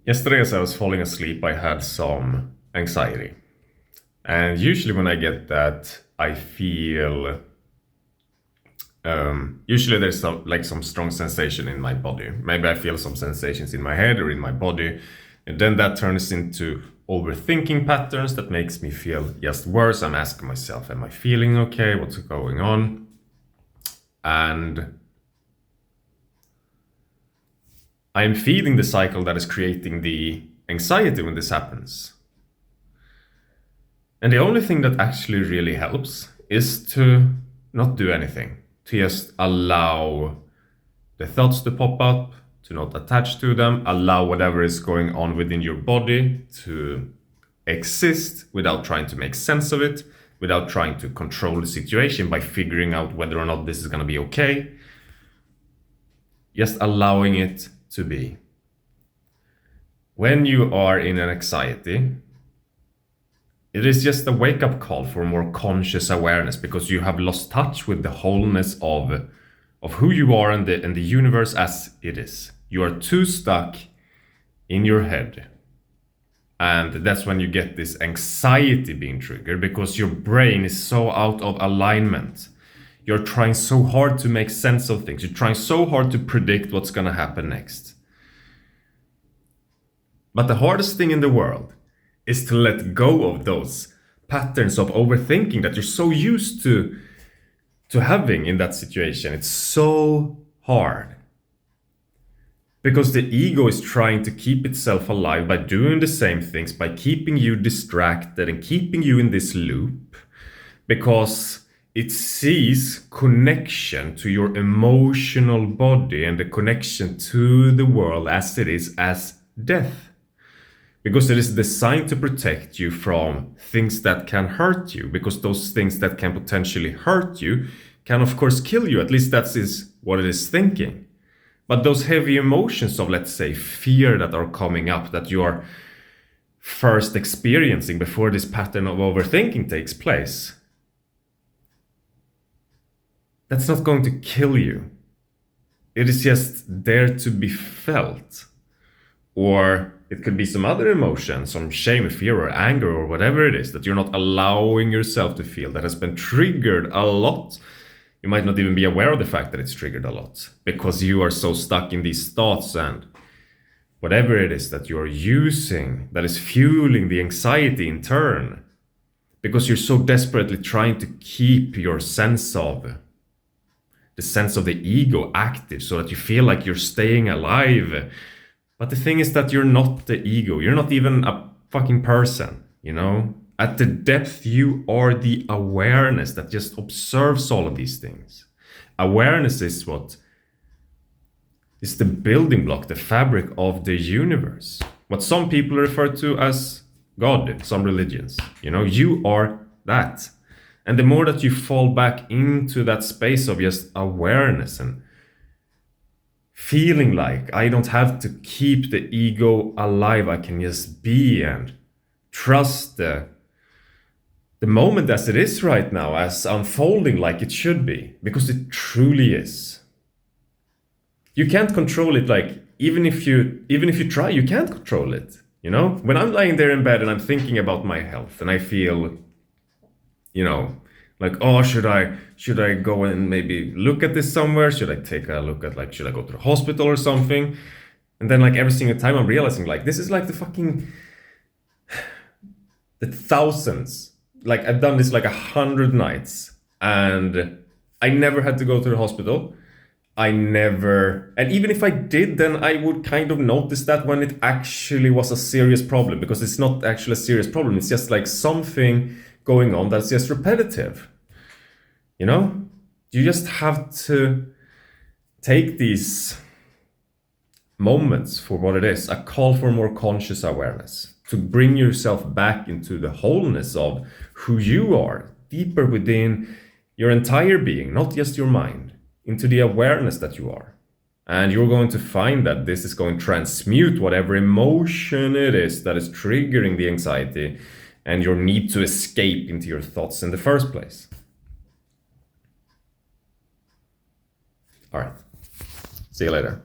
Yesterday, as I was falling asleep, I had some anxiety. And usually, when I get that, I feel. Usually, there's some strong sensation in my body. Maybe I feel some sensations in my head or in my body. And then that turns into overthinking patterns that makes me feel just worse. I'm asking myself, am I feeling okay? What's going on? And I'm feeding the cycle that is creating the anxiety when this happens. And the only thing that actually really helps is to not do anything, to just allow the thoughts to pop up, to not attach to them, allow whatever is going on within your body to exist without trying to make sense of it, without trying to control the situation by figuring out whether or not this is going to be okay. Just allowing it to be. When you are in an anxiety, it is just a wake-up call for more conscious awareness because you have lost touch with the wholeness of who you are and the universe as it is. You are too stuck in your head. And that's when you get this anxiety being triggered because your brain is so out of alignment. You're trying so hard to make sense of things. You're trying so hard to predict what's going to happen next. But the hardest thing in the world is to let go of those patterns of overthinking that you're so used to having in that situation. It's so hard. Because the ego is trying to keep itself alive by doing the same things, by keeping you distracted and keeping you in this loop. Because it sees connection to your emotional body and the connection to the world as it is as death. Because it is designed to protect you from things that can hurt you. Because those things that can potentially hurt you can of course kill you. At least that is what it is thinking. But those heavy emotions of, let's say, fear that are coming up, that you are first experiencing before this pattern of overthinking takes place, that's not going to kill you. It is just there to be felt. Or it could be some other emotion, some shame, fear, or anger, or whatever it is that you're not allowing yourself to feel, that has been triggered a lot. You might not even be aware of the fact that it's triggered a lot because you are so stuck in these thoughts and whatever it is that you're using that is fueling the anxiety in turn, because you're so desperately trying to keep your sense of the ego active so that you feel like you're staying alive. But the thing is that you're not the ego. You're not even a fucking person, you know? At the depth, you are the awareness that just observes all of these things. Awareness is what is the building block, the fabric of the universe. What some people refer to as God in some religions. You know, you are that. And the more that you fall back into that space of just awareness and feeling like I don't have to keep the ego alive, I can just be and trust the moment as it is right now, as unfolding like it should be, because it truly is. You can't control it. Like even if you try, you can't control it. You know, when I'm lying there in bed and I'm thinking about my health and I feel, you know, like, oh, should I go and maybe look at this somewhere? Should I take a look at, like, should I go to the hospital or something? And then like every single time I'm realizing like this is like the thousands. Like I've done this like 100 nights and I never had to go to the hospital. And even if I did, then I would kind of notice that when it actually was a serious problem, because it's not actually a serious problem. It's just like something going on that's just repetitive. You know, you just have to take these moments for what it is, a call for more conscious awareness, to bring yourself back into the wholeness of who you are, deeper within your entire being, not just your mind, into the awareness that you are. And you're going to find that this is going to transmute whatever emotion it is that is triggering the anxiety and your need to escape into your thoughts in the first place. All right. See you later.